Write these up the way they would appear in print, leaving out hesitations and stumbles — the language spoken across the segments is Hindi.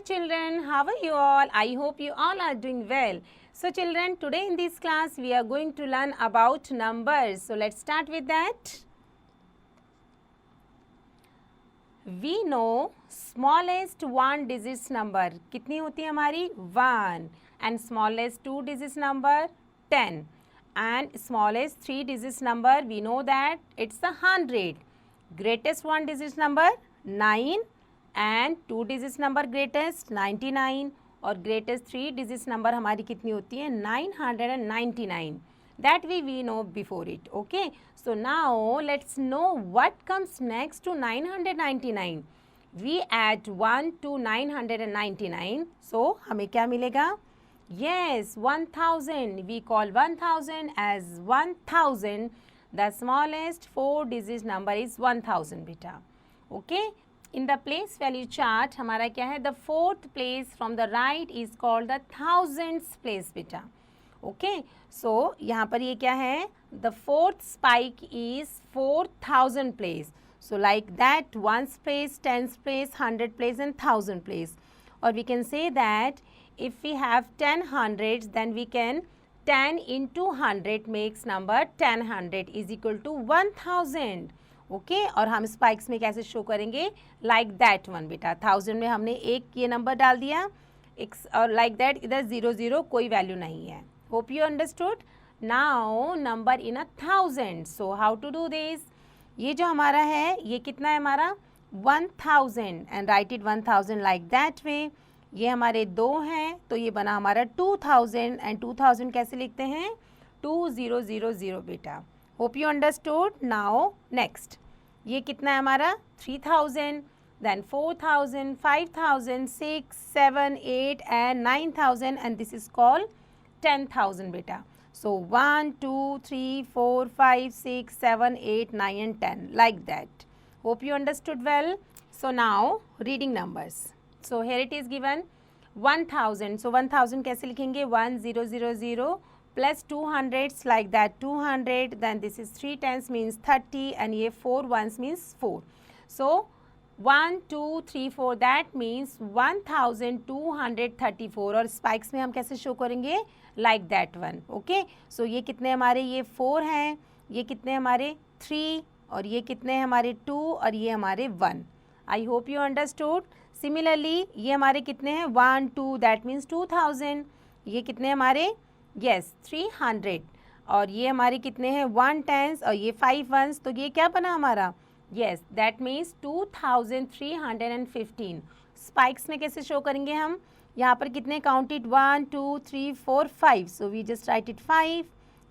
children, how are you all? I hope you all are doing well. So children, today in this class we are going to learn about numbers. So let's start with that. We know smallest one digit number कितनी होती है हमारी 1 and smallest two digit number 10 and smallest three digit number we know that it's 100. Greatest one digit number 9 and two digit number greatest 99 और greatest three digit number हमारी कितनी होती है 999. That we know before it. Okay, so now let's know what comes next to 999. We add 1 to 999. So हमें क्या मिलेगा? Yes, 1000. We call 1000 as 1000. The smallest four digit number is 1000 beta. Okay. In the place value chart हमारा क्या है? The fourth place from the right is called the thousands place beta. Okay, so यहाँ पर ये क्या है? The fourth spike is 4000 place. So like that, ones place, tens place, 100 place, and 1000 place. Or we can say that if we have 10 hundreds, then we can 10 into 100 makes number 1000 is equal to 1000. Okay और हम स्पाइक्स में कैसे शो करेंगे? लाइक दैट वन बेटा. 1000 में हमने एक ये नंबर डाल दिया और लाइक दैट इधर 00 कोई वैल्यू नहीं है. Hope you understood. Now number in 1000. So how to do this? ये जो हमारा है ये कितना है हमारा 1000 and write it 1000 like that way. ये हमारे दो हैं तो ये बना हमारा 2000 एंड 2000 कैसे लिखते हैं? 2000 बेटा. Hope you understood. Now next ये कितना है हमारा 3000 then 4000 5000 6 7 8 and 9000 and this is called 10,000 beta. So 1 2 3 4 5 6 7 8 9 and 10 like that. Hope you understood well. So now reading numbers. So here it is given 1000. So 1000 कैसे लिखेंगे? 1000 plus 200s like that 200, then this is 3 tens means 30 and ये 4 ones means 4. So 1 2 3 4 that means 1234 और स्पाइक्स में हम कैसे शो करेंगे? like that one. Okay, so ये कितने हमारे? ये 4 हैं, ये कितने हमारे 3 और ये कितने हमारे 2 और ये हमारे 1. आई होप यू अंडरस्टूड. सिमिलरली ये हमारे कितने हैं 1 2 दैट मीन्स 2000. ये कितने हमारे? यस 300 और ये हमारे कितने हैं 1 टेंस और ये 5 वंस. तो ये क्या बना हमारा? Yes that means 2315. स्पाइक्स में कैसे शो करेंगे हम? यहाँ पर कितने counted 1 2 3 4 5. So we just write it 5.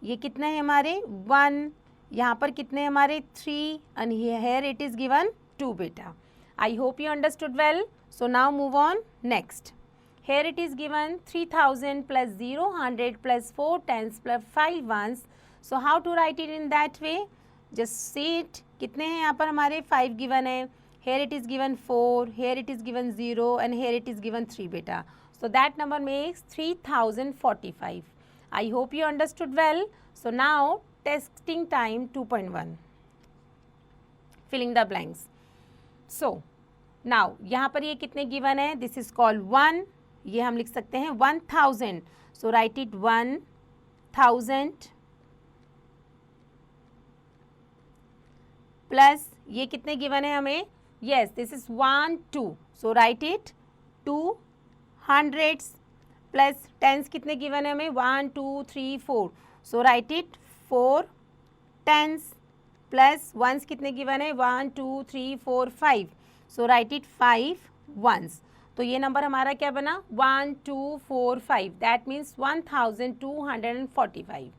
ये कितने हैं हमारे 1. यहाँ पर कितने हमारे 3 and here it is given 2 बेटा. I hope you understood well. So now move on next. Here it is given 3000 plus 0 plus 4 tens plus 5 ones. So how to write it in that way? Just see it. कितने हैं यहाँ पर हमारे 5 given है. Here it is given 4, here it is given 0 and here it is given 3 beta. So that number makes 3045. I hope you understood well. So now testing time 2.1. Filling the blanks. So now यहाँ पर ये कितने given है? This is called 1. ये हम लिख सकते हैं 1000. सो राइट इट 1000 प्लस ये कितने गिवन है हमें? Yes this is 1 2. So write it 200 plus tens कितने गिवन है हमें? 1 2 3 4. So write it 4 tens plus ones कितने गिवन है? 1 2 3 4 5. So write it 5 ones. तो ये नंबर हमारा क्या बना? 1 2 4 5. That means 1245.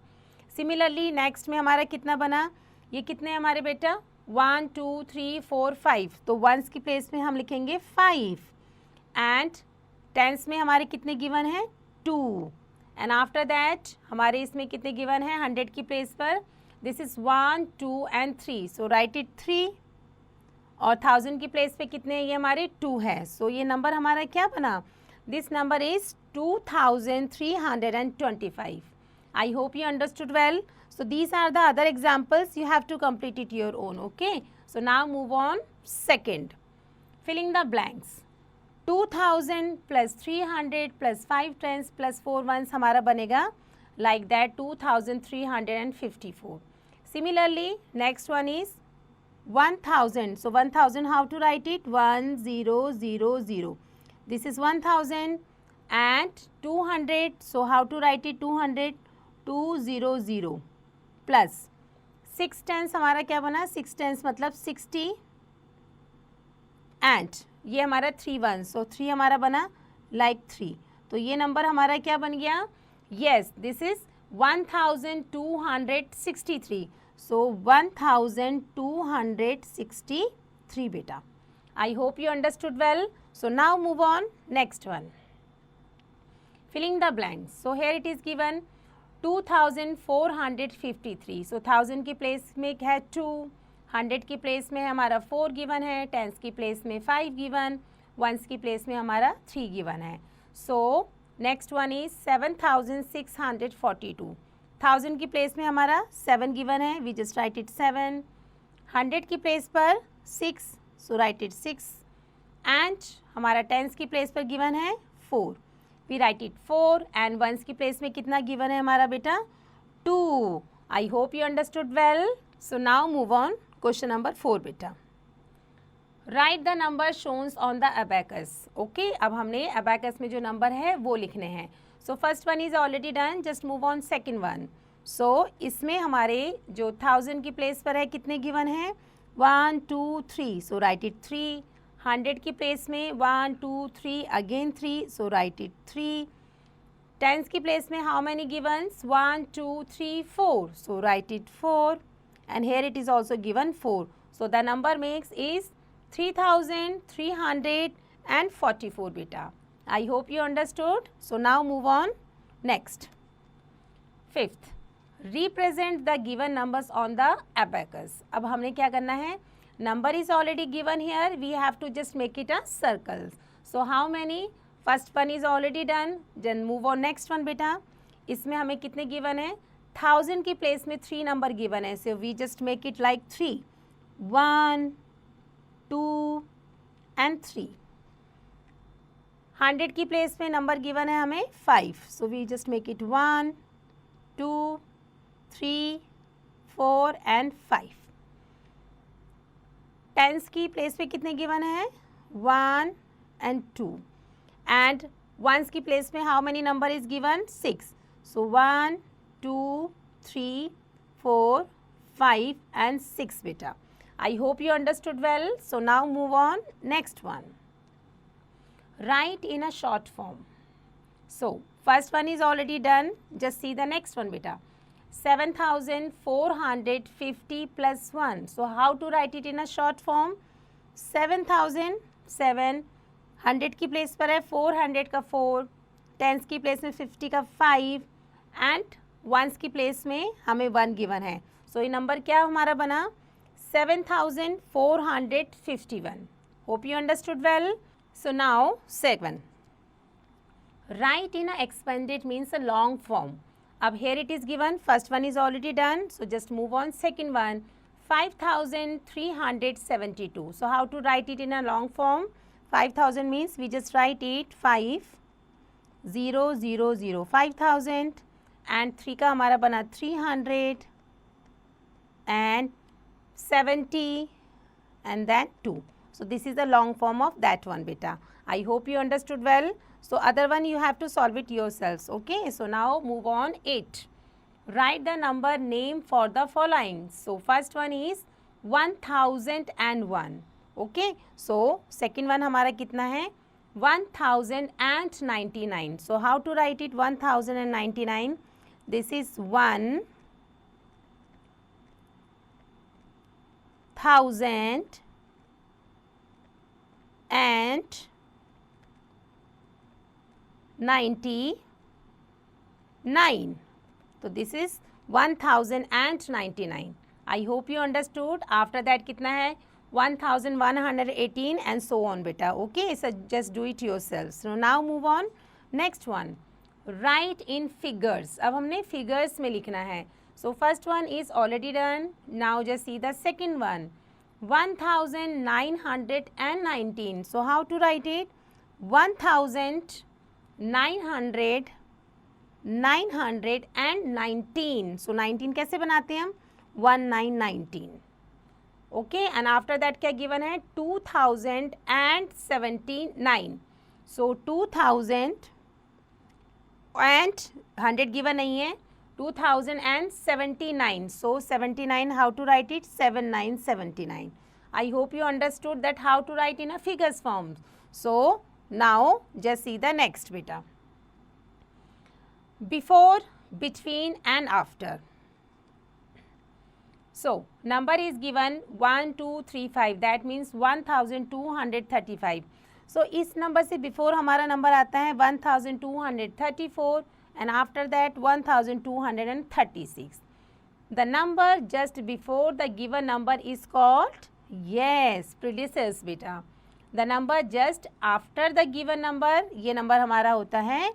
सिमिलरली नेक्स्ट में हमारा कितना बना? ये कितने हमारे बेटा? 1 2 3 4 5. तो वंस की प्लेस में हम लिखेंगे 5 एंड टेंस में हमारे कितने गिवन हैं? 2 एंड आफ्टर दैट हमारे इसमें कितने गिवन हैं 100 की प्लेस पर? This is 1 2 and 3. So write it 3 और 1000 की प्लेस पे कितने ये हमारे 2 है. सो ये नंबर हमारा क्या बना? This number is 2325. I hope you understood well. So these are the other examples. You have to complete it your own. Okay, so now move on second. Filling the blanks. 2000 plus 300 plus 5 tens plus 4 ones हमारा बनेगा like that 2354. Similarly, next one is 1000. So 1000, how to write it? 1000. This is 1000 and 200. So how to write it? 200. 200 plus 6 tense हमारा क्या बना? 6 टेंस मतलब 60 एंड ये हमारा 3 वन, सो 3 हमारा बना लाइक 3. तो ये नंबर हमारा क्या बन गया? Yes, this is 1263. सो 1263 बेटा. I hope you understood well. So now move on next one. Filling the blanks. So here it is given 2453. So 1000 की प्लेस में है 2, 100 की प्लेस में हमारा 4 गिवन है, टेंस की प्लेस में 5 गिवन, वंस की प्लेस में हमारा 3 गिवन है. So next one is 7642. 1000 की प्लेस में हमारा 7 गिवन है, वी जस्ट राइट इट 7. 100 की प्लेस पर 6, सो राइट इट 6. एंड हमारा टेंस की प्लेस पर गिवन है 4, we write it 4. And ones की प्लेस में कितना गिवन है हमारा बेटा? 2. I hope you understood well. So now move on. Question number 4 बेटा. Write the number shown on the abacus. Okay, अब हमने अबैकस में जो नंबर है वो लिखने हैं. So first one is already done, just move on second one. So इसमें हमारे जो 1000 की प्लेस पर है कितने गिवन हैं? 1 2 3, सो राइट इट 3. 100 की प्लेस में 1 2 3 again 3, so write it 3. Tens की प्लेस में how many givens? 1 2 3 4, so write it 4. And here it is also given 4. So the number makes is 3344 beta. I hope you understood. So now move on. Next. Fifth. Represent the given numbers on the abacus. अब हमने क्या करना है? Number is already given here. We have to just make it a circle. So how many? First one is already done. Then move on next one beta. इसमें हमें कितने given है? 1000 की प्लेस में 3 नंबर गिवन है, so we just make it like 3. 1 2 and 3. 100 की प्लेस में नंबर गिवन है हमें 5, so we just make it 1 2 3 4 and 5. Tens की प्लेस पे कितने गिवन है? 1 एंड 2. एंड वंस की प्लेस में how many number is given? 6. So 1 2 3 4 5 and 6 beta. I hope you understood well. So now move on. Next one. Write in a short form. So first one is already done. Just see the next one beta. 7450 plus 1. So how to write it in a short form? 7000 7, 100 की प्लेस पर है 400 का 4, टेंस की प्लेस में 50 का 5 एंड वंस की प्लेस में हमें 1 गिवन है. सो ये नंबर क्या हमारा बना? 7451. Hope you understood well. So now second. Write in a expanded means a long form. अब here it is given, first one is already done, so just move on second one. 5372. So how to write it in a long form? 5000 means we just write it 5000 5000 and 3 का हमारा बना 300 and 70 and then 2. So this is the long form of that one beta. I hope you understood well. So other one you have to solve it yourselves. Okay. So now move on 8. Write the number name for the following. So first one is 1001. Okay. So second one हमारा कितना है? 1099. So how to write it? 1099. This is 1000 and 99. So this is 1099. I hope you understood. After that कितना है? 1118 and so on beta. Okay, so just do it yourself. So now move on. Next one. Write in figures. अब हमने figures में लिखना है. So first one is already done. Now just see the second one. 1919. So how to write it? 919 सो 19 कैसे बनाते हैं हम 1919 ओके एंड आफ्टर दैट क्या गिवन है 2079 सो 2000 एंड 100 गिवन नहीं है 2079 so 79 how to write it 7979 I hope you understood that how to write in a figures form so now just see the next beta before between and after so number is given 1235 that means 1235 so इस नंबर से बिफोर हमारा नंबर आता है 1234 and after that 1236 the number just before the given number is called yes predecessors beta the number just after the given number ये नंबर हमारा होता है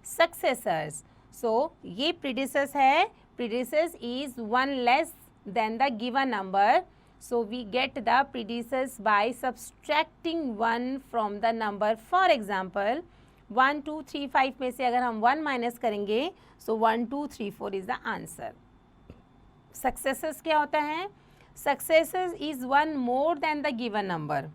successors so ये predecessors है predecessors is one less than the given number so we get the predecessors by subtracting one from the number for example 1 2 3 5 में से अगर हम 1 माइनस करेंगे so 1 2 3 4 is the answer successor क्या होता है successor is one more than the given number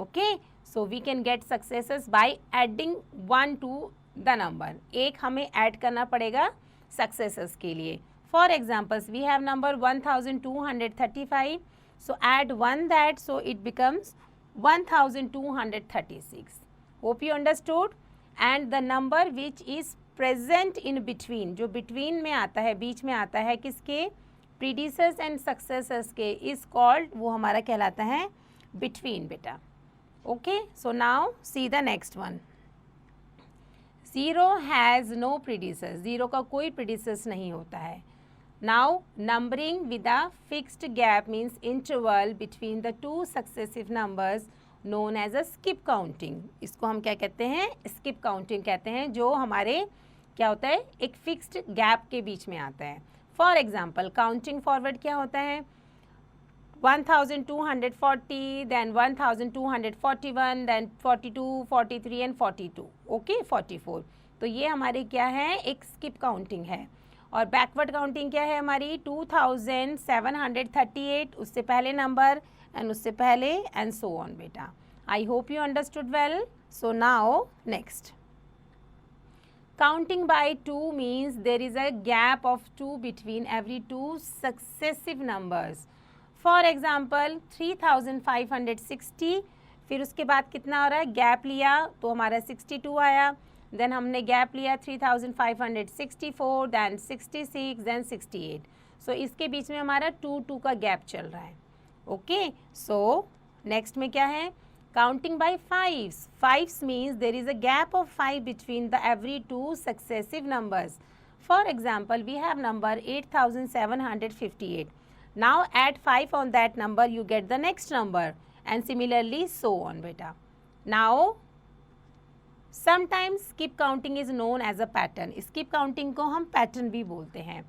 okay so we can get successor by adding 1 to the number एक हमें ऐड करना पड़ेगा सक्सेसेस के लिए for examples we have number 1235 so add 1 that so it becomes 1236 hope you understood and the number which is present in between जो between में आता है बीच में आता है किसके predecessors and successors के is called वो हमारा कहलाता है between बेटा okay so now see the next one 0 has no predecessors 0 का कोई predecessors नहीं होता है now numbering with a fixed gap means interval between the two successive numbers known as a skip counting इसको हम क्या कहते हैं skip counting कहते हैं जो हमारे क्या होता है एक fixed gap के बीच में आता है for example counting forward क्या होता है 1240 then 1241 then 42 43 and 42 okay 44 तो ये हमारे क्या है एक skip counting है और बैकवर्ड काउंटिंग क्या है हमारी 2738 उससे पहले नंबर and उससे पहले and so on बेटा I hope you understood well so now next counting by 2 means there is a gap of 2 between every two successive numbers for example 3560 फिर उसके बाद कितना हो रहा है गैप लिया तो हमारा 62 आया देन हमने गैप लिया 3564 देन 66 देन 68 सो इसके बीच में हमारा 2 का गैप चल रहा है ओके सो नेक्स्ट में क्या है counting by fives means there is a gap of 5 between the every two successive numbers for example we have number 8758 now add 5 on that number you get the next number and similarly so on बेटा now sometimes skip counting is known as a pattern skip counting को हम पैटर्न भी बोलते हैं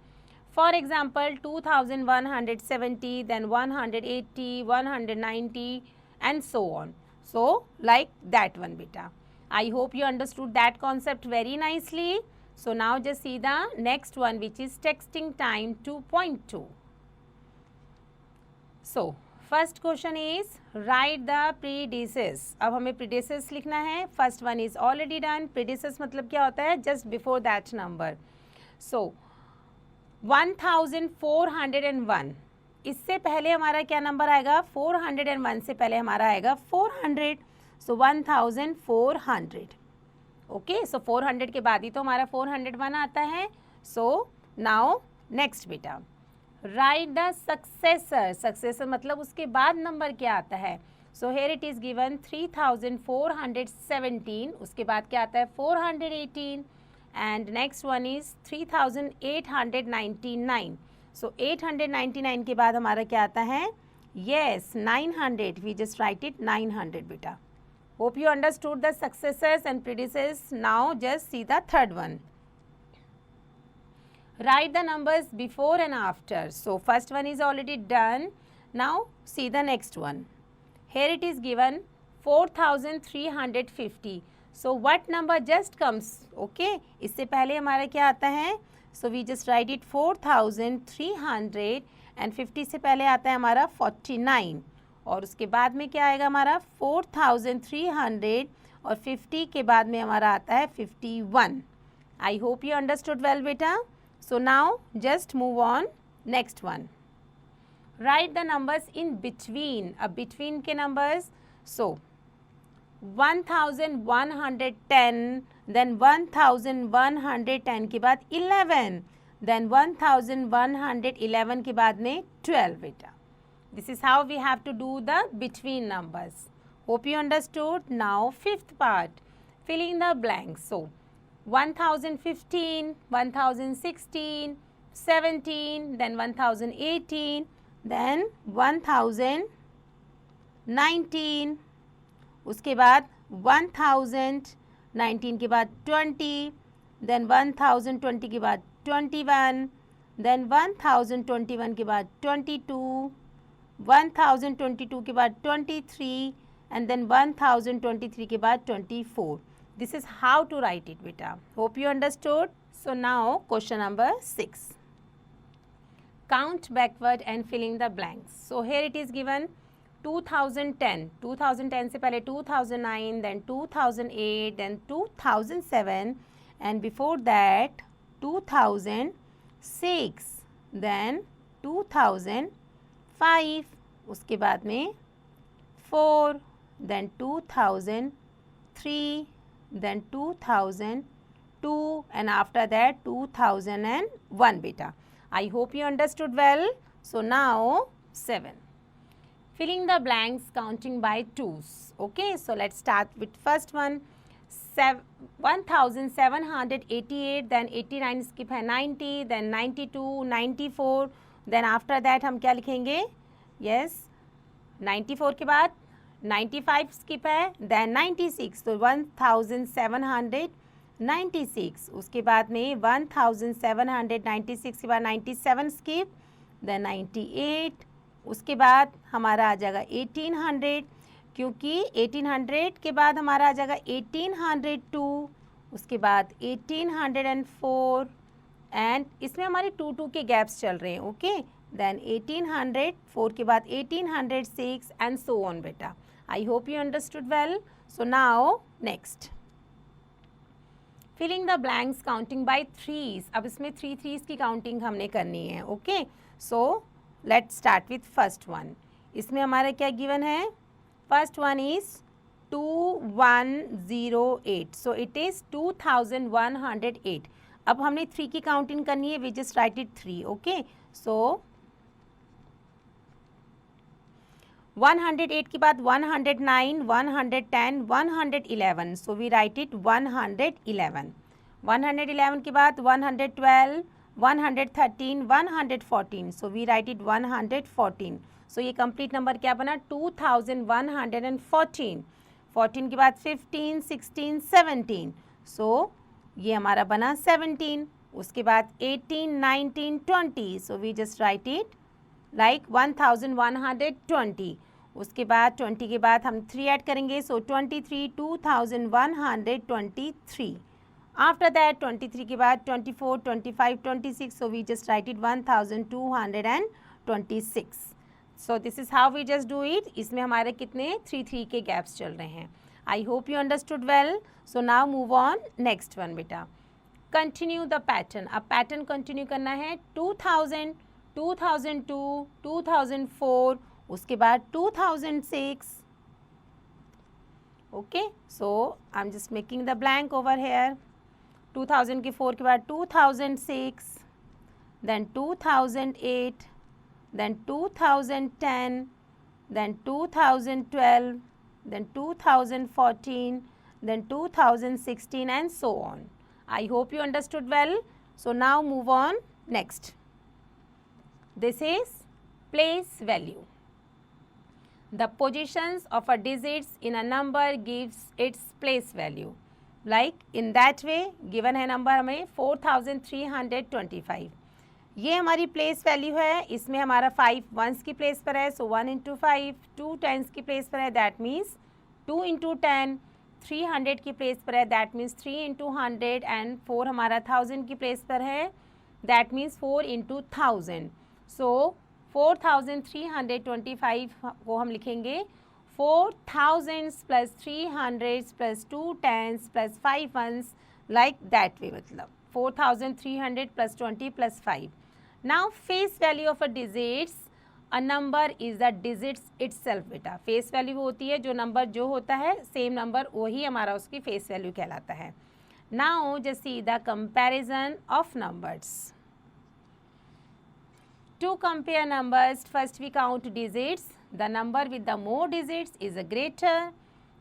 For example, 2170, then 180, 190 and so on. So, like that one beta. I hope you understood that concept very nicely. So, now just see the next one which is texting time 2.2. So, first question is write the predecessors. अब हमें predecessors लिखना है. First one is already done. Predecessors मतलब क्या होता है just before that number. So, 1401 इससे पहले हमारा क्या नंबर आएगा 401 से पहले हमारा आएगा 400 सो 1400 ओके सो 400 के बाद ही तो हमारा 401 आता है सो नाउ नेक्स्ट बेटा राइट द सक्सेसर मतलब उसके बाद नंबर क्या आता है so here it is given 3417 उसके बाद क्या आता है 418 and next one is 3899 so 899 के बाद हमारा क्या आता है yes 900 we just write it 900 beta hope you understood the successors and predecessors now just see the third one write the numbers before and after so first one is already done now see the next one here it is given 4350. So what number just comes? Okay, इससे पहले हमारा क्या आता है? So we just write it 4350 से पहले आता है हमारा 49 और उसके बाद में क्या आएगा हमारा 4300 और 50 के बाद में हमारा आता है 51. I hope you understood well beta. So now just move on next one. Write the numbers in between. अब between के numbers. So 1110, then 1110 के बाद 11, then 1111 के बाद में 12 बेटा. This is how we have to do the between numbers. Hope you understood. Now fifth part, filling the blanks. So 1015, 1016, 17, then 1018, then 1019, उसके बाद 1019 के बाद 20, then 1020 के बाद 21, then 1021 के बाद 22, 1022 के बाद 23, and then 1023 के बाद 24. This is how to write it beta. Hope you understood. So now question number 6. Count backward and filling the blanks. So here it is given 2010. 2010 से पहले 2009, then 2008, then 2007, and before that 2006, then 2005, उसके बाद में 4, then 2003, then 2002, and after that 2001 beta. I hope you understood well. So now 7. Filling the blanks counting by 2s. Okay, so let's start with first one. 1788, then 89 skip है 90, then 92, 94, then after that हम क्या लिखेंगे? Yes, 94 के बाद 95 skip है, then 96, तो 1796, उसके बाद में 1796 के बाद 97 skip, then 98, उसके बाद हमारा आ जाएगा 1800, क्योंकि 1800 के बाद हमारा आ जाएगा 1802, उसके बाद 1804, एंड इसमें हमारे 2 के गैप्स चल रहे हैं. ओके, देन 1804 के बाद 1806 एंड सो ऑन बेटा. I hope you understood well. So now next, filling the blanks counting by 3s. अब इसमें 3s की काउंटिंग हमने करनी है. Okay, so let's start with first one. इसमें हमारा क्या गिवन है? First one is 2108, so it is 2108. अब हमने 3 की काउंटिंग करनी है. We just write it 3. Okay, so 108 के बाद 109, 110, 111, सो वी राइट इट 111. 111 के बाद 112, 113, 114, सो वी राइट इट 114. सो ये कंप्लीट नंबर क्या बना? 2114. 14 के बाद 15, 16, 17, सो ये हमारा बना 17. उसके बाद 18, 19, 20, so we just write it like 1120. उसके बाद 20 के बाद हम 3 ऐड करेंगे, सो 23, 2123. आफ्टर दैट 23 के बाद 24, 25, 26, so we just write it 1226. So this is how we just do it. इसमें हमारे कितने 3 के गैप्स चल रहे हैं. I hope you understood well. So now move on next one बेटा. Continue the pattern. अब पैटर्न कंटिन्यू करना है. 2000, 2002, 2004, उसके बाद 2006. Okay, so I am just making the blank over here. 2004 के बाद 2006, then 2008, then 2010, then 2012, then 2014, then 2016 and so on. I hope you understood well. So now move on next. This is place value. The positions of a digits in a number gives its place value. Like in that way given है number हमें 4325. ये हमारी प्लेस वैल्यू है. इसमें हमारा 5 वंस की प्लेस पर है, सो 1 into 5, 2 टेंस की प्लेस पर है, दैट मीन्स 2 इंटू 10 300 की प्लेस पर है, दैट मीन्स 3 इंटू 100 एंड 4 हमारा 1000 की प्लेस पर है, दैट मीन्स 4 इंटू 1000. सो 4325 को हम लिखेंगे 4000 plus 300 plus 2 10s plus 5 1s, like that वे, मतलब 4300 plus 20 plus 5. Now face value of a digits, a number is the digits itself. बेटा फेस वैल्यू होती है जो नंबर जो होता है सेम नंबर वही हमारा उसकी फेस वैल्यू कहलाता है. Now just see the comparison of numbers. To compare numbers, first we count digits. The number with the more digits is a greater.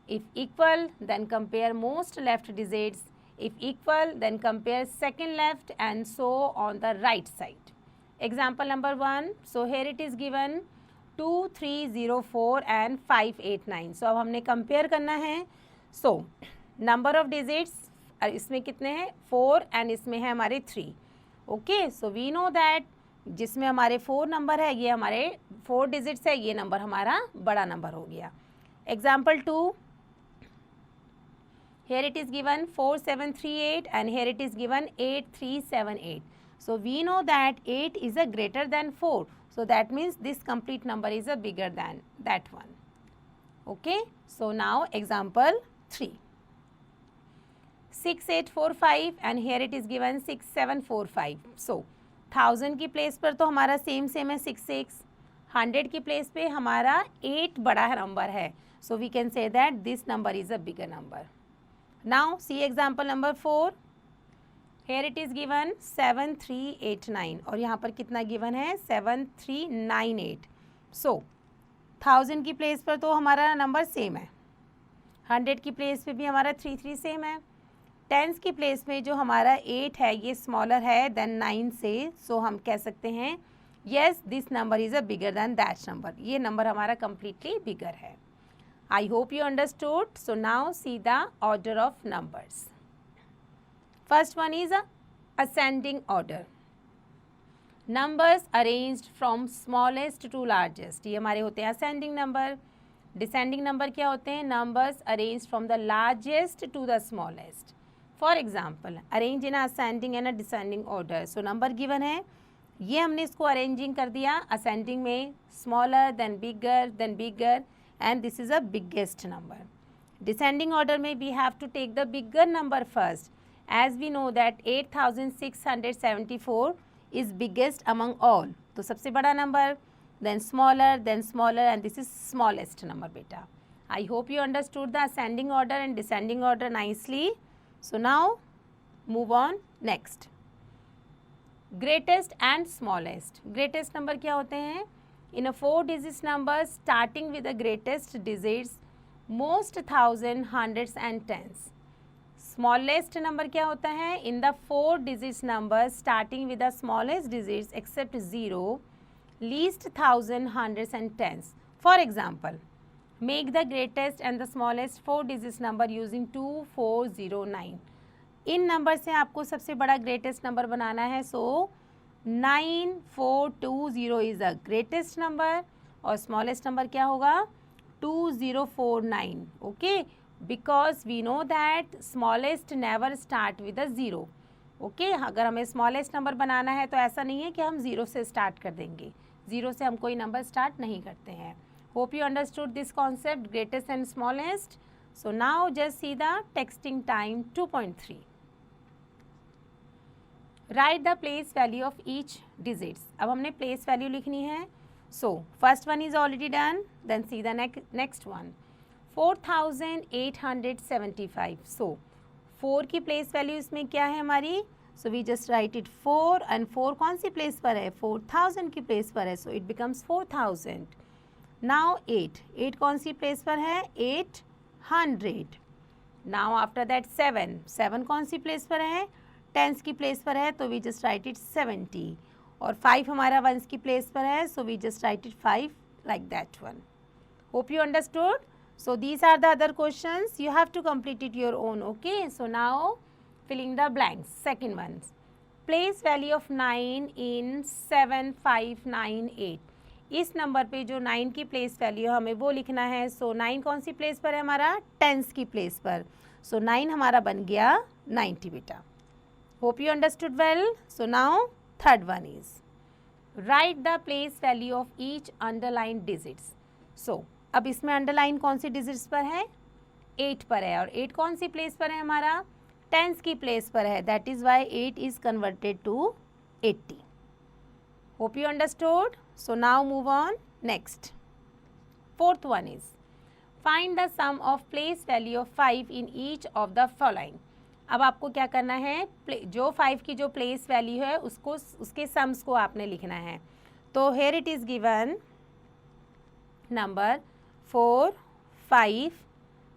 If equal, then compare most left digits. If equal, then compare second left and so on the right side. Example number 1. So here it is given 2304 and 589. So अब हमने compare करना है. So number of digits इसमें कितने हैं 4 and इसमें है हमारे 3. Okay, so we know that जिसमें हमारे 4 नंबर है ये हमारे 4 डिजिट्स है, ये नंबर हमारा बड़ा नंबर हो गया. Example 2, here it is given 4738 and here it is given 8378. So we know that 8 is a greater than 4. So that means this complete number is a bigger than that one. Okay. So now example 3. 6845 and here it is given 6745. So 1000 की प्लेस पर तो हमारा सेम है 66. 100 की प्लेस पे हमारा 8 बड़ा नंबर है. So we can say that this number is a bigger number. Now see example number 4. Here it is given 7389 और यहाँ पर कितना गिवन है 7398. सो 1000 की प्लेस पर तो हमारा नंबर सेम है. 100 की प्लेस पे भी हमारा 33 सेम है. टेंस की प्लेस में जो हमारा 8 है ये स्मॉलर है देन 9 से. सो हम कह सकते हैं yes this number is a bigger than that number. ये नंबर हमारा कम्प्लीटली बिगर है. I hope you understood. So now see the order of numbers. First one is ascending order. Numbers arranged from smallest to largest, ये हमारे होते हैं असेंडिंग नंबर. डिसेंडिंग नंबर क्या होते हैं numbers arranged from the largest to the smallest. For example arrange in ascending and descending order. So number given है ये हमने इसको अरेंजिंग कर दिया असेंडिंग में, smaller then bigger and this is a biggest number. Descending order में we have to take the bigger number first as we know that 8674 is biggest among all. तो सबसे बड़ा number then smaller and this is smallest number. बेटा I hope you understood the ascending order and descending order nicely. So now move on next. Greatest and smallest. Greatest number क्या होते हैं? In a 4 digits number starting with the greatest digits, most thousand, hundreds and tens. Smallest number क्या होता है? In the 4 digits number starting with the smallest digits except 0, least thousand, hundreds and tens. For example, make the greatest and the smallest 4 digits number using 2409. इन नंबर से आपको सबसे बड़ा ग्रेटेस्ट नंबर बनाना है. So 9420 is a greatest number और स्मॉलेस्ट नंबर क्या होगा 2049. Okay, because we know that smallest never start with a zero. Okay, अगर हमें स्मॉलेस्ट नंबर बनाना है तो ऐसा नहीं है कि हम ज़ीरो से स्टार्ट कर देंगे. ज़ीरो से हम कोई नंबर स्टार्ट नहीं करते हैं. Hope you understood this concept, greatest and smallest. So now just see the texting time 2.3. Write the place value of each digits. अब हमने place value लिखनी है. So first one is already done. Then see the next one. 4875. So 4 की place value इसमें क्या है हमारी? So we just write it 4 and 4 कौन सी place पर है? 4000 की place पर है. So it becomes 4000. Now 8 कौन सी प्लेस पर है 800. Now after that 7 कौन सी प्लेस पर है टेंस की प्लेस पर है तो वी जस्ट राइट इट 70. और 5 हमारा वंस की प्लेस पर है so we just write it 5 like that one. Hope you understood. So these are the other questions. You have to complete it your own. Okay. So now filling the blanks. Second one. Place value of 9 in 7598. इस नंबर पे जो 9 की प्लेस वैल्यू है हमें वो लिखना है। सो 9 कौन सी प्लेस पर है हमारा? टेंस की प्लेस पर। सो 9 हमारा बन गया 90 बेटा। Hope you understood well. So now third one is write the place value of each underline digits. So अब इसमें अंडरलाइन कौन सी डिजिट्स पर है? 8 पर है, और 8 कौन सी प्लेस पर है हमारा? टेंस की प्लेस पर है। That is why 8 is converted to 80। Hope you understood. So now move on next. Fourth one is find the sum of place value of 5 in each of the following. अब आपको क्या करना है? जो 5 की जो प्लेस वैल्यू है उसको, उसके सम्स को आपने लिखना है। तो here it is given number 4, 5,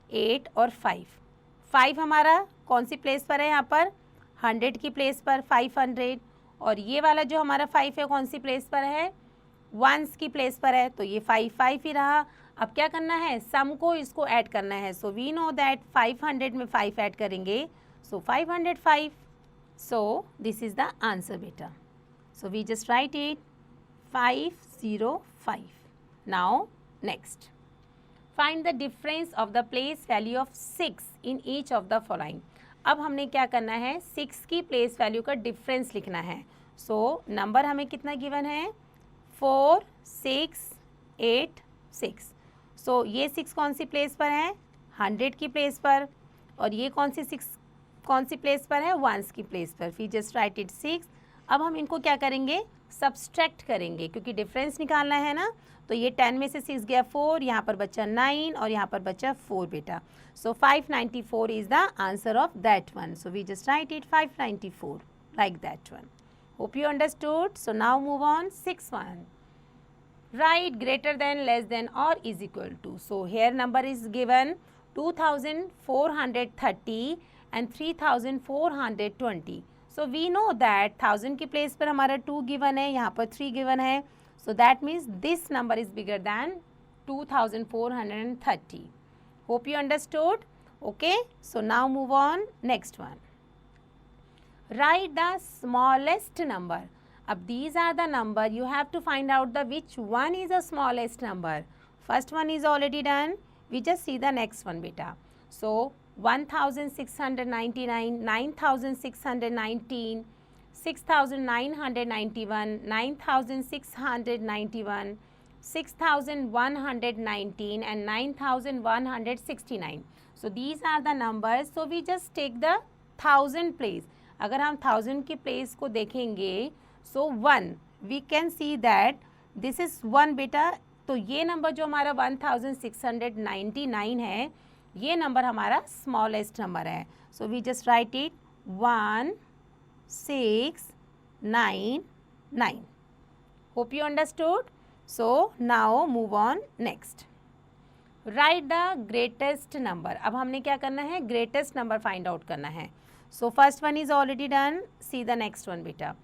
8 और 5। 5 हमारा कौन सी प्लेस पर है यहाँ पर? 100 की प्लेस पर 500। और ये वाला जो हमारा 5 है कौन सी प्लेस पर है? वंस की प्लेस पर है। तो ये 5 5 ही रहा। अब क्या करना है? सम को इसको ऐड करना है। सो वी नो दैट 500 में 5 ऐड करेंगे, so 505। So this is the answer बेटा। So we just write it 505। Now next find the difference of the place value of 6 in each of the following. अब हमने क्या करना है? 6 की प्लेस वैल्यू का डिफरेंस लिखना है। सो नंबर हमें कितना गिवन है? 4, 6, 8, 6। सो ये 6 कौन सी प्लेस पर है? 100 की प्लेस पर। और ये कौन सी 6 कौन सी प्लेस पर है? वंस की प्लेस पर। We just write it 6। अब हम इनको क्या करेंगे? सब्सट्रैक्ट करेंगे, क्योंकि डिफरेंस निकालना है ना। तो ये 10 में से 6 गया 4, यहाँ पर बचा 9 और यहाँ पर बचा 4 बेटा। So 594 is the answer of that one. So we just write it 594 like that one. Hope you understood. So now move on 6 one. Write greater than, less than or is equal to. So here number is given 2430 and 3420. So we know that 1000 की प्लेस पर हमारा 2 गिवन है, यहाँ पर 3 गिवन है. So that means this number is bigger than 2430. Hope you understood. Okay. So now move on next one. Write the smallest number. Ab these are the number, you have to find out the which one is the smallest number. First one is already done. We just see the next one beta. So 1699, 9619, 6991, 9691, 6119 and 9169. So these are the numbers. So we just take the 1000 place. अगर हम 1000 की प्लेस को देखेंगे, so 1 we can see that this is 1 बेटा. तो ये नंबर जो हमारा 1699 है, ये नंबर हमारा स्मॉलेस्ट नंबर है. So we just write it 1699. Hope you understood. So now move on next. Write the greatest number. अब हमने क्या करना है? ग्रेटेस्ट नंबर फाइंड आउट करना है. So first one is already done. See the next one बेटा.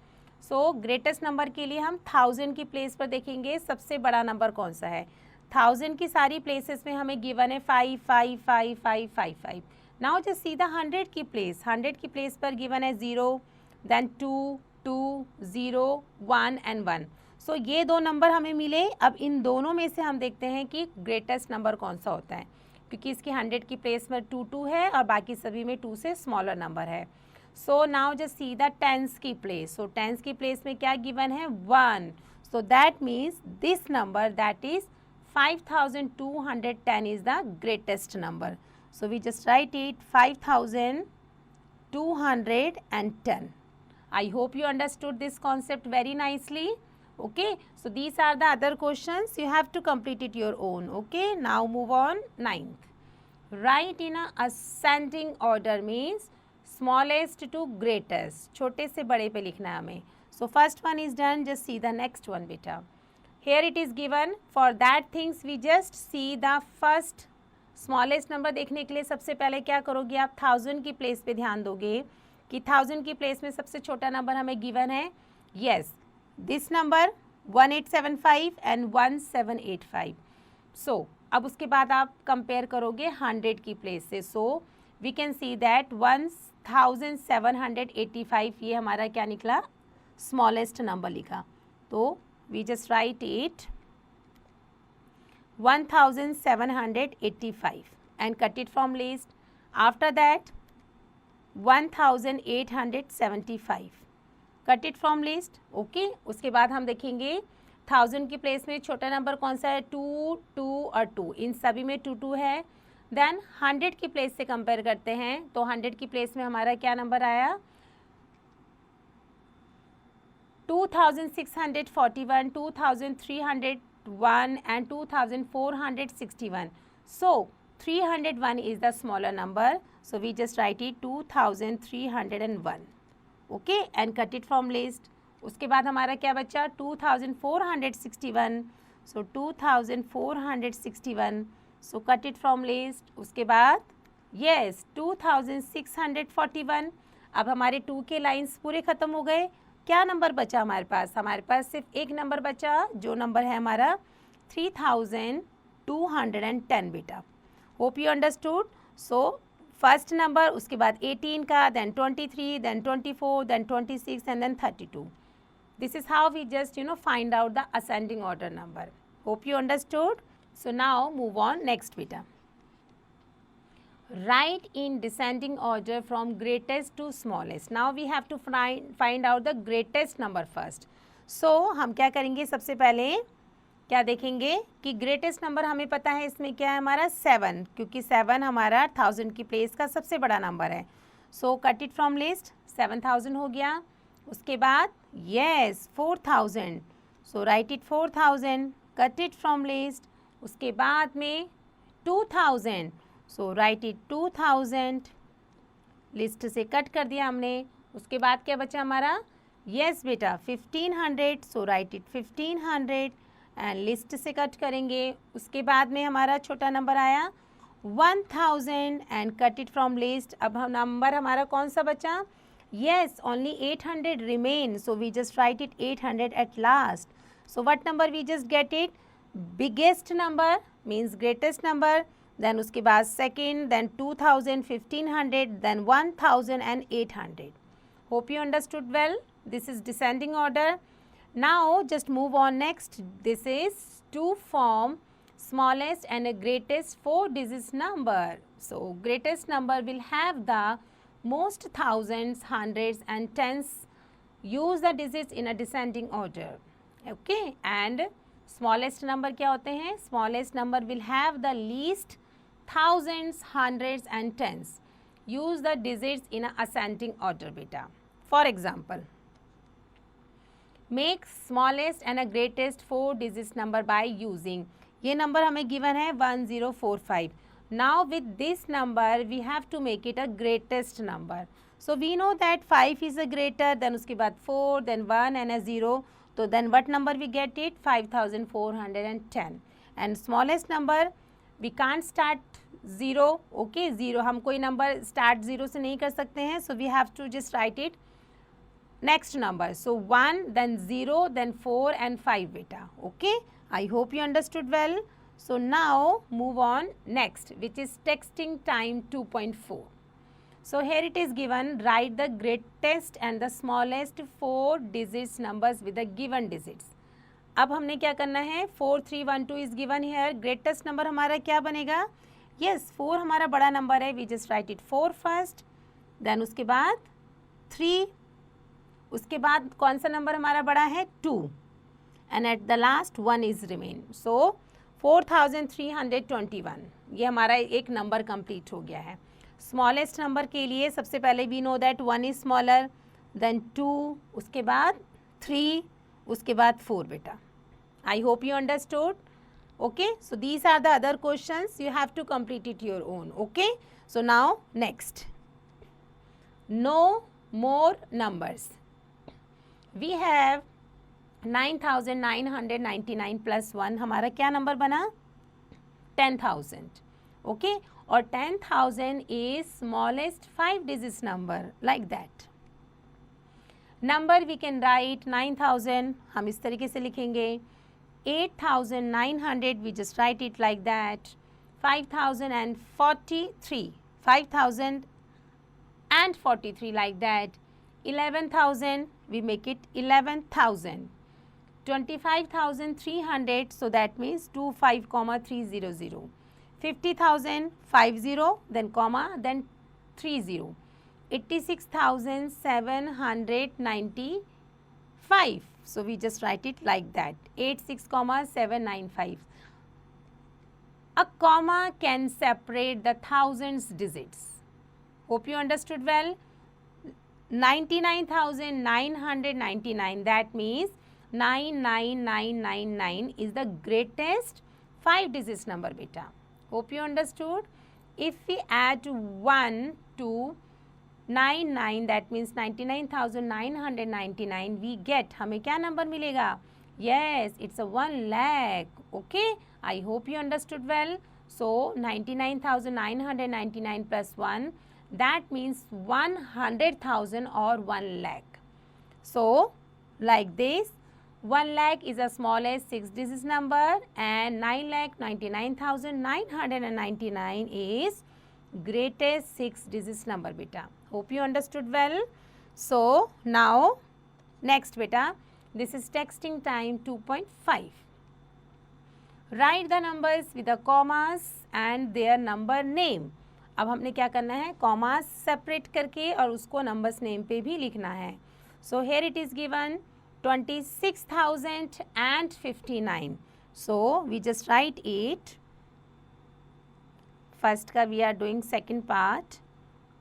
सो ग्रेटेस्ट नंबर के लिए हम 1000 की प्लेस पर देखेंगे सबसे बड़ा नंबर कौन सा है. 1000 की सारी प्लेसेस में हमें गिवन है 5 5 5 5 5 5. नाउ जस्ट सी द 100 की प्लेस. 100 की प्लेस पर गिवन है 0, देन 2 2 0 1 एंड 1. सो ये दो नंबर हमें मिले. अब इन दोनों में से हम देखते हैं कि ग्रेटेस्ट नंबर कौन सा होता है, क्योंकि इसकी 100 की प्लेस में 2 2 है और बाकी सभी में 2 से स्मॉलर नंबर है. So now just see the tens की प्लेस. सो टेंस की प्लेस में क्या गिवन है? 1. So that means this number that is 5210 is the greatest number. So we just write it 5210. I hope you understood this concept very nicely. Okay. So these are the other questions. You have to complete it your own. Okay. Now move on 9th. Write in a ascending order means smallest to greatest. छोटे से बड़े पे लिखना है हमें. So first one is done. Just see the next one beta. Here it is given. For that things we just see the first smallest number. देखने के लिए सबसे पहले क्या करोगे आप? 1000 की प्लेस पे ध्यान दोगे कि 1000 की प्लेस में सबसे छोटा नंबर हमें गिवन है. Yes, this number 1875 and 1785. So अब उसके बाद आप कंपेयर करोगे 100 की प्लेस से. So we can see that 1785 ये हमारा क्या निकला? स्मॉलेस्ट नंबर लिखा. तो we just write it 1785 and cut it from list. After that 1875 cut it from list. Okay उसके बाद हम देखेंगे 1000 की प्लेस में छोटा नंबर कौन सा है, 2, 2 और 2, इन सभी में 2 2 है. देन 100 की प्लेस से कंपेयर करते हैं तो 100 की प्लेस में हमारा क्या नंबर आया, 2641, 2301 and 2461. So 301 is the smaller number, so we just write it 2301. Okay, and cut it from list. उसके बाद हमारा क्या बचा, 2461, so 2461, so cut it from list. उसके बाद yes 2641. अब हमारे 2 के लाइन्स पूरे ख़त्म हो गए. क्या नंबर बचा हमारे पास, हमारे पास सिर्फ एक नंबर बचा जो नंबर है हमारा 3210 बेटा. Hope you understood. So first number, उसके बाद 18 का, then 23, then 24, then 26 and then 32. This is how we just find out the ascending order number. Hope you understood. So now move on next बेटा. Write in descending order from greatest to smallest. Now we have to find out the greatest number first. So हम क्या करेंगे, सबसे पहले क्या देखेंगे कि greatest number हमें पता है इसमें क्या है हमारा 7, क्योंकि 7 हमारा 1000 की प्लेस का सबसे बड़ा नंबर है. So cut it from list. 7000 हो गया. उसके बाद yes 4000, so write it 4000, cut it from list. उसके बाद में 2000, so write it 2000, लिस्ट से कट कर दिया हमने. उसके बाद क्या बचा हमारा, yes बेटा 1500, so write it 1500 and list से कट करेंगे. उसके बाद में हमारा छोटा नंबर आया 1000 and cut it from list. अब हम नंबर हमारा कौन सा बचा, yes only 800 remain, so we just write it 800 at last. So what number we just get it, biggest number means greatest number, then उसके बाद second, then 2000, 1500, then 1000 and 800. Hope you understood well. This is descending order. Now just move on next. This is to form smallest and a greatest 4 digits number. So greatest number will have the most thousands, hundreds and tens. Use the digits in a descending order. Okay, and smallest number क्या होते हैं, smallest number will have the least thousands, hundreds and tens. Use the digits in a ascending order beta. For example, make smallest and a greatest 4 digits number by using, ये number हमें given है 1045. Now with this number we have to make it a greatest number. So we know that 5 is a greater, then उसके बाद 4, then 1 and a 0. So then what number we get it, 5410. And smallest number we can't start 0. Okay, 0 हम कोई number start 0 से नहीं कर सकते हैं. So we have to just write it next number. So 1, then 0, then 4 and 5 beta. Okay, I hope you understood well. So now move on next, which is texting time 2.4. So here it is given, write the greatest and the smallest 4 digits numbers with the given digits. अब हमने क्या करना है, 4312 is given here. Greatest number हमारा क्या बनेगा, yes 4 हमारा बड़ा नंबर है. We just write it 4 first, then उसके बाद 3, उसके बाद कौन सा नंबर हमारा बड़ा है, 2, and at the last 1 is remain. So 4321, ये हमारा एक नंबर कंप्लीट हो गया है. स्मॉलेस्ट नंबर के लिए सबसे पहले we know that 1 is smaller, then 2, उसके बाद 3, उसके बाद 4 बेटा. I hope you understood. Okay, so these are the other questions, you have to complete it your own. Okay, so now next, no more numbers. We have 9999 plus 1, हमारा क्या नंबर बना, 10,000. ओके, और 10,000 is smallest 5 digits number, like that. Number we can write 9,000, हम इस तरीके से लिखेंगे. 8,900 we just write it like that. 5,043, 5,043 like that. 11,000 we make it 11,000. 25,300, so that means 25, 300. 50,000, 50, then comma, then 30. 86,795. So we just write it like that. 86, 795. A comma can separate the thousands digits. Hope you understood well. 99,999, that means 99999 is the greatest 5 digits number beta. Hope you understood. If we add 1 to 99, that means 99,999, we get, हमें क्या number मिलेगा? Yes, it's a 1 lakh. Okay, I hope you understood well. So 99,999 plus 1, that means 100,000 or 1 lakh. So like this, 1 lakh is the smallest 6 digits number and 9,99,999 is greatest 6 digits number beta. Hope you understood well. So now next beta, this is texting time 2.5. Write the numbers with the commas and their number name. अब हमने क्या करना है, कॉमास सेपरेट करके और उसको नंबर्स नेम पे भी लिखना है. So here it is given 26,059. So we just write it. First का we are doing second part.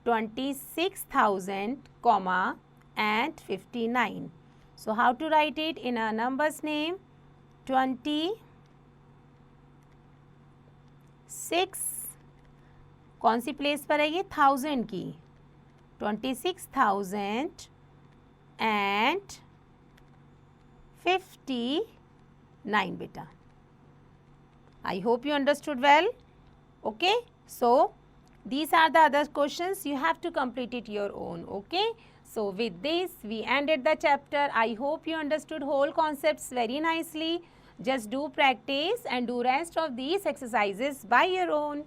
26,000 comma and 59. So how to write it in a numbers name? 26, कौन सी प्लेस पर है ये, 1000 की. 26,000 and 59 beta. I hope you understood well. Okay, so these are the other questions, you have to complete it your own. Okay, so with this we ended the chapter. I hope you understood whole concepts very nicely. Just do practice and do rest of these exercises by your own.